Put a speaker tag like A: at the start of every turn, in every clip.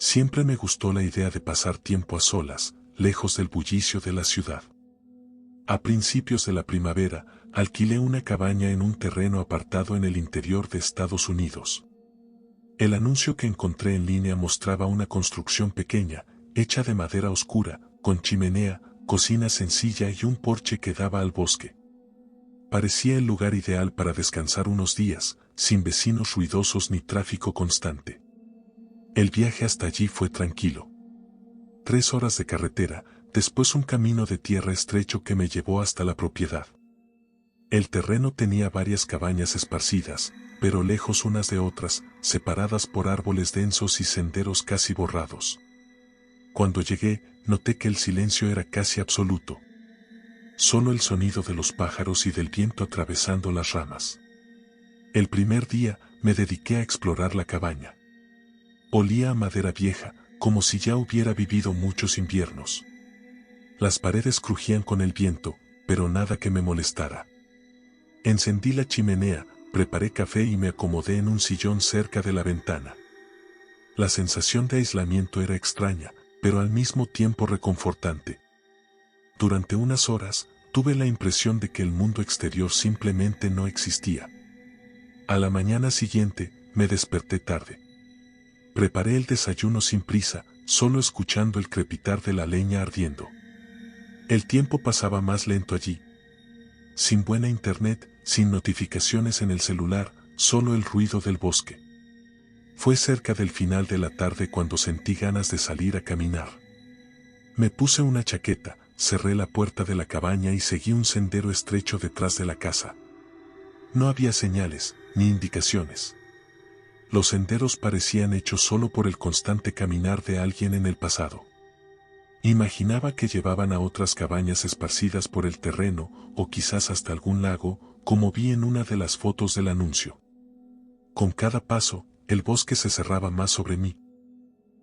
A: Siempre me gustó la idea de pasar tiempo a solas, lejos del bullicio de la ciudad. A principios de la primavera, alquilé una cabaña en un terreno apartado en el interior de Estados Unidos. El anuncio que encontré en línea mostraba una construcción pequeña, hecha de madera oscura, con chimenea, cocina sencilla y un porche que daba al bosque. Parecía el lugar ideal para descansar unos días, sin vecinos ruidosos ni tráfico constante. El viaje hasta allí fue tranquilo. 3 horas de carretera, después un camino de tierra estrecho que me llevó hasta la propiedad. El terreno tenía varias cabañas esparcidas, pero lejos unas de otras, separadas por árboles densos y senderos casi borrados. Cuando llegué, noté que el silencio era casi absoluto. Solo el sonido de los pájaros y del viento atravesando las ramas. El primer día, me dediqué a explorar la cabaña. Olía a madera vieja, como si ya hubiera vivido muchos inviernos. Las paredes crujían con el viento, pero nada que me molestara. Encendí la chimenea, preparé café y me acomodé en un sillón cerca de la ventana. La sensación de aislamiento era extraña, pero al mismo tiempo reconfortante. Durante unas horas, tuve la impresión de que el mundo exterior simplemente no existía. A la mañana siguiente, me desperté tarde. Preparé el desayuno sin prisa, solo escuchando el crepitar de la leña ardiendo. El tiempo pasaba más lento allí. Sin buena internet, sin notificaciones en el celular, solo el ruido del bosque. Fue cerca del final de la tarde cuando sentí ganas de salir a caminar. Me puse una chaqueta, cerré la puerta de la cabaña y seguí un sendero estrecho detrás de la casa. No había señales, ni indicaciones. Los senderos parecían hechos solo por el constante caminar de alguien en el pasado. Imaginaba que llevaban a otras cabañas esparcidas por el terreno, o quizás hasta algún lago, como vi en una de las fotos del anuncio. Con cada paso, el bosque se cerraba más sobre mí.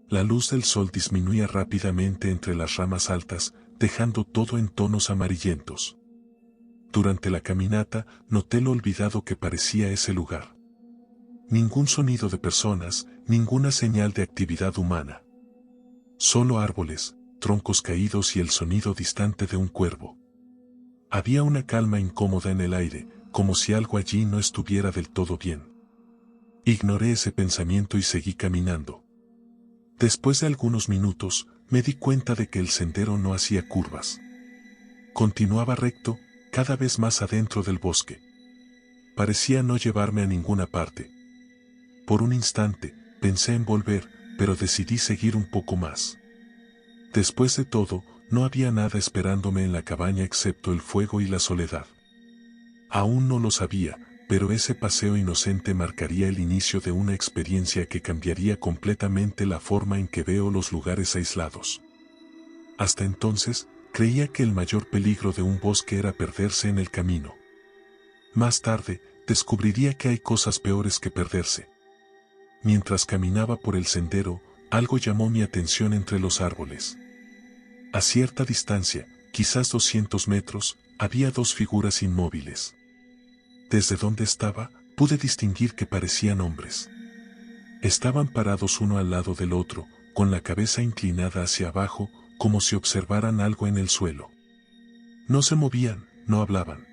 A: La luz del sol disminuía rápidamente entre las ramas altas, dejando todo en tonos amarillentos. Durante la caminata, noté lo olvidado que parecía ese lugar. Ningún sonido de personas, ninguna señal de actividad humana. Solo árboles, troncos caídos y el sonido distante de un cuervo. Había una calma incómoda en el aire, como si algo allí no estuviera del todo bien. Ignoré ese pensamiento y seguí caminando. Después de algunos minutos, me di cuenta de que el sendero no hacía curvas. Continuaba recto, cada vez más adentro del bosque. Parecía no llevarme a ninguna parte. Por un instante, pensé en volver, pero decidí seguir un poco más. Después de todo, no había nada esperándome en la cabaña excepto el fuego y la soledad. Aún no lo sabía, pero ese paseo inocente marcaría el inicio de una experiencia que cambiaría completamente la forma en que veo los lugares aislados. Hasta entonces, creía que el mayor peligro de un bosque era perderse en el camino. Más tarde, descubriría que hay cosas peores que perderse. Mientras caminaba por el sendero, algo llamó mi atención entre los árboles. A cierta distancia, quizás 200 metros, había 2 figuras inmóviles. Desde donde estaba, pude distinguir que parecían hombres. Estaban parados uno al lado del otro, con la cabeza inclinada hacia abajo, como si observaran algo en el suelo. No se movían, no hablaban.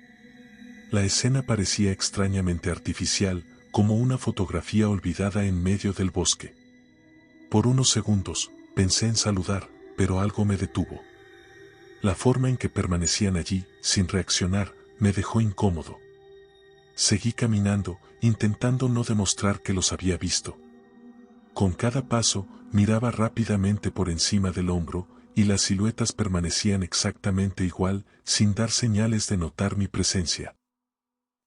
A: La escena parecía extrañamente artificial, como una fotografía olvidada en medio del bosque. Por unos segundos, pensé en saludar, pero algo me detuvo. La forma en que permanecían allí, sin reaccionar, me dejó incómodo. Seguí caminando, intentando no demostrar que los había visto. Con cada paso, miraba rápidamente por encima del hombro, y las siluetas permanecían exactamente igual, sin dar señales de notar mi presencia.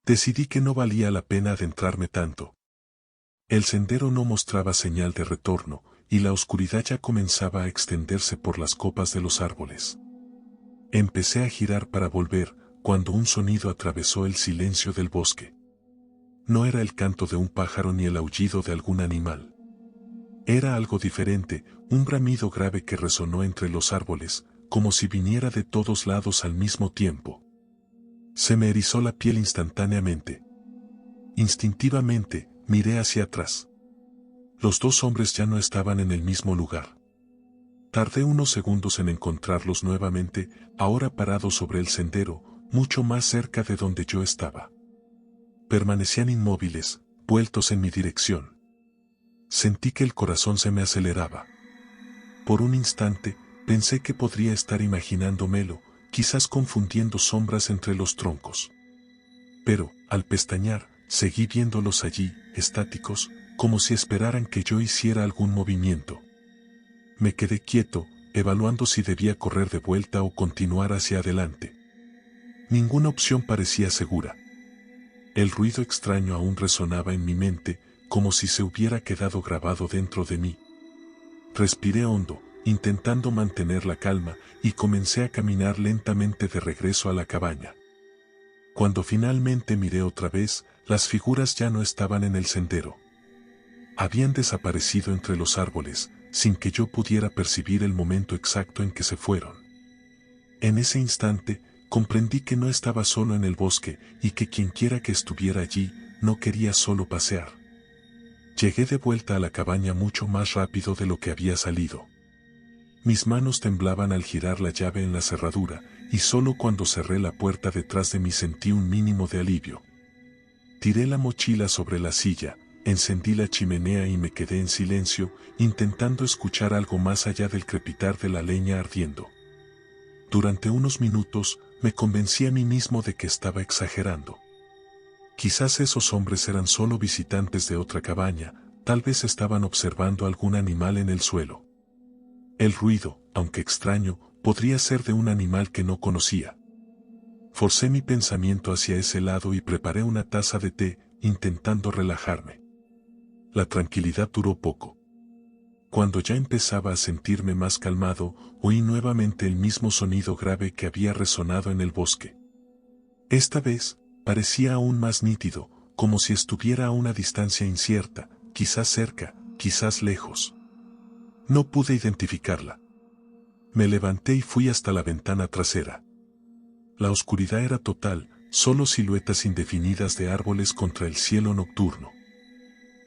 A: Decidí que no valía la pena adentrarme tanto. El sendero no mostraba señal de retorno, y la oscuridad ya comenzaba a extenderse por las copas de los árboles. Empecé a girar para volver, cuando un sonido atravesó el silencio del bosque. No era el canto de un pájaro ni el aullido de algún animal. Era algo diferente, un bramido grave que resonó entre los árboles, como si viniera de todos lados al mismo tiempo. Se me erizó la piel instantáneamente. Instintivamente, miré hacia atrás. Los dos hombres ya no estaban en el mismo lugar. Tardé unos segundos en encontrarlos nuevamente, ahora parados sobre el sendero, mucho más cerca de donde yo estaba. Permanecían inmóviles, vueltos en mi dirección. Sentí que el corazón se me aceleraba. Por un instante, pensé que podría estar imaginándomelo, quizás confundiendo sombras entre los troncos. Pero, al pestañear, seguí viéndolos allí, estáticos, como si esperaran que yo hiciera algún movimiento. Me quedé quieto, evaluando si debía correr de vuelta o continuar hacia adelante. Ninguna opción parecía segura. El ruido extraño aún resonaba en mi mente, como si se hubiera quedado grabado dentro de mí. Respiré hondo, intentando mantener la calma, y comencé a caminar lentamente de regreso a la cabaña. Cuando finalmente miré otra vez, las figuras ya no estaban en el sendero. Habían desaparecido entre los árboles, sin que yo pudiera percibir el momento exacto en que se fueron. En ese instante, comprendí que no estaba solo en el bosque y que quienquiera que estuviera allí, no quería solo pasear. Llegué de vuelta a la cabaña mucho más rápido de lo que había salido. Mis manos temblaban al girar la llave en la cerradura, y solo cuando cerré la puerta detrás de mí sentí un mínimo de alivio. Tiré la mochila sobre la silla, encendí la chimenea y me quedé en silencio, intentando escuchar algo más allá del crepitar de la leña ardiendo. Durante unos minutos, me convencí a mí mismo de que estaba exagerando. Quizás esos hombres eran solo visitantes de otra cabaña, tal vez estaban observando algún animal en el suelo. El ruido, aunque extraño, podría ser de un animal que no conocía. Forcé mi pensamiento hacia ese lado y preparé una taza de té, intentando relajarme. La tranquilidad duró poco. Cuando ya empezaba a sentirme más calmado, oí nuevamente el mismo sonido grave que había resonado en el bosque. Esta vez, parecía aún más nítido, como si estuviera a una distancia incierta, quizás cerca, quizás lejos. No pude identificarla. Me levanté y fui hasta la ventana trasera. La oscuridad era total, solo siluetas indefinidas de árboles contra el cielo nocturno.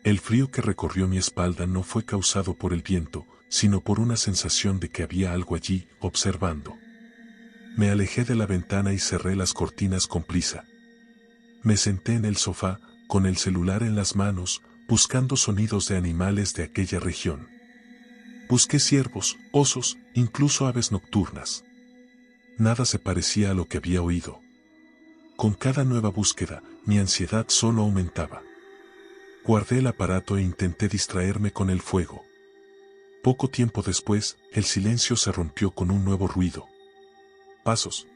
A: El frío que recorrió mi espalda no fue causado por el viento, sino por una sensación de que había algo allí, observando. Me alejé de la ventana y cerré las cortinas con prisa. Me senté en el sofá, con el celular en las manos, buscando sonidos de animales de aquella región. Busqué ciervos, osos, incluso aves nocturnas. Nada se parecía a lo que había oído. Con cada nueva búsqueda, mi ansiedad solo aumentaba. Guardé el aparato e intenté distraerme con el fuego. Poco tiempo después, el silencio se rompió con un nuevo ruido. Pasos.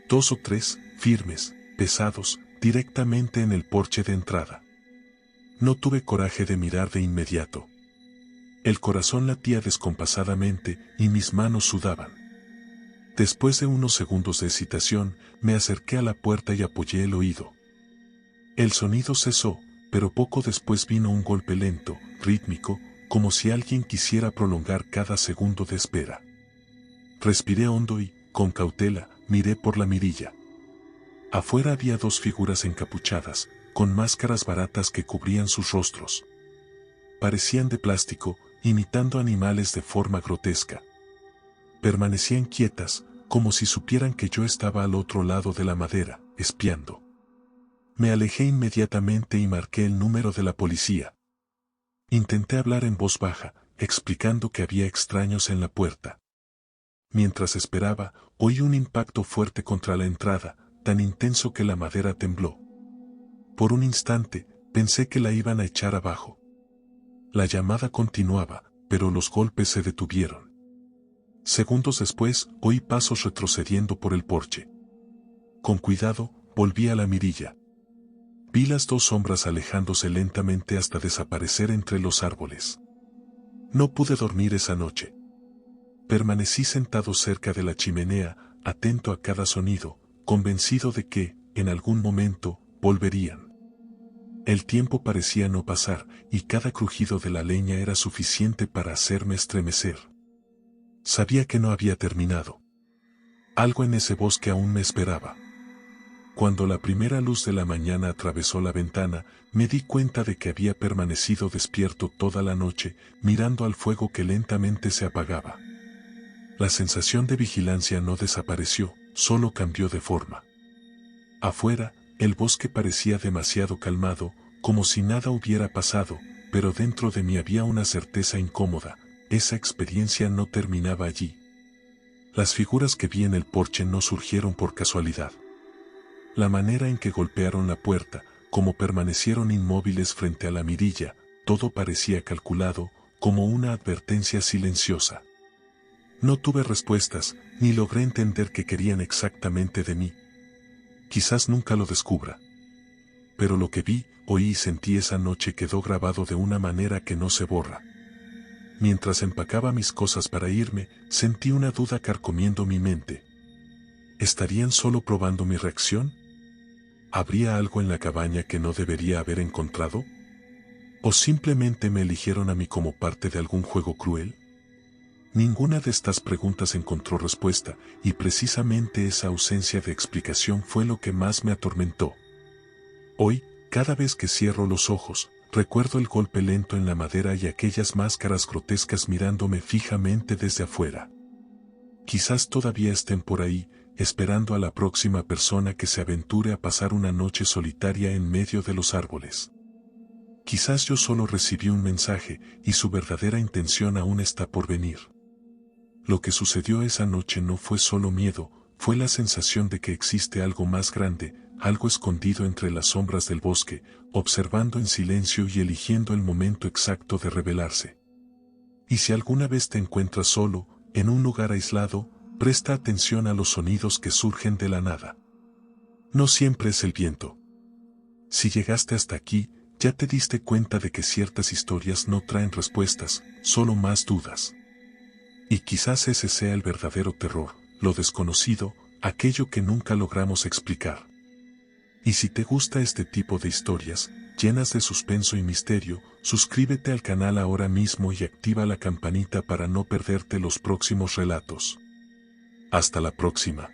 A: 2 o 3, firmes, pesados, directamente en el porche de entrada. No tuve coraje de mirar de inmediato. El corazón latía descompasadamente y mis manos sudaban. Después de unos segundos de hesitación, me acerqué a la puerta y apoyé el oído. El sonido cesó, pero poco después vino un golpe lento, rítmico, como si alguien quisiera prolongar cada segundo de espera. Respiré hondo y, con cautela, miré por la mirilla. Afuera había 2 figuras encapuchadas, con máscaras baratas que cubrían sus rostros. Parecían de plástico, imitando animales de forma grotesca. Permanecían quietas, como si supieran que yo estaba al otro lado de la madera, espiando. Me alejé inmediatamente y marqué el número de la policía. Intenté hablar en voz baja, explicando que había extraños en la puerta. Mientras esperaba, oí un impacto fuerte contra la entrada, tan intenso que la madera tembló. Por un instante, pensé que la iban a echar abajo. La llamada continuaba, pero los golpes se detuvieron. Segundos después, oí pasos retrocediendo por el porche. Con cuidado, volví a la mirilla. Vi las 2 sombras alejándose lentamente hasta desaparecer entre los árboles. No pude dormir esa noche. Permanecí sentado cerca de la chimenea, atento a cada sonido, convencido de que, en algún momento, volverían. El tiempo parecía no pasar, y cada crujido de la leña era suficiente para hacerme estremecer. Sabía que no había terminado. Algo en ese bosque aún me esperaba. Cuando la primera luz de la mañana atravesó la ventana, me di cuenta de que había permanecido despierto toda la noche, mirando al fuego que lentamente se apagaba. La sensación de vigilancia no desapareció, solo cambió de forma. Afuera, el bosque parecía demasiado calmado, como si nada hubiera pasado, pero dentro de mí había una certeza incómoda: esa experiencia no terminaba allí. Las figuras que vi en el porche no surgieron por casualidad. La manera en que golpearon la puerta, cómo permanecieron inmóviles frente a la mirilla, todo parecía calculado, como una advertencia silenciosa. No tuve respuestas, ni logré entender qué querían exactamente de mí. Quizás nunca lo descubra. Pero lo que vi, oí y sentí esa noche quedó grabado de una manera que no se borra. Mientras empacaba mis cosas para irme, sentí una duda carcomiendo mi mente. ¿Estarían solo probando mi reacción? ¿Habría algo en la cabaña que no debería haber encontrado? ¿O simplemente me eligieron a mí como parte de algún juego cruel? Ninguna de estas preguntas encontró respuesta, y precisamente esa ausencia de explicación fue lo que más me atormentó. Hoy, cada vez que cierro los ojos, recuerdo el golpe lento en la madera y aquellas máscaras grotescas mirándome fijamente desde afuera. Quizás todavía estén por ahí, esperando a la próxima persona que se aventure a pasar una noche solitaria en medio de los árboles. Quizás yo solo recibí un mensaje, y su verdadera intención aún está por venir. Lo que sucedió esa noche no fue solo miedo, fue la sensación de que existe algo más grande, algo escondido entre las sombras del bosque, observando en silencio y eligiendo el momento exacto de revelarse. Y si alguna vez te encuentras solo, en un lugar aislado, presta atención a los sonidos que surgen de la nada. No siempre es el viento. Si llegaste hasta aquí, ya te diste cuenta de que ciertas historias no traen respuestas, solo más dudas. Y quizás ese sea el verdadero terror, lo desconocido, aquello que nunca logramos explicar. Y si te gusta este tipo de historias, llenas de suspenso y misterio, suscríbete al canal ahora mismo y activa la campanita para no perderte los próximos relatos. Hasta la próxima.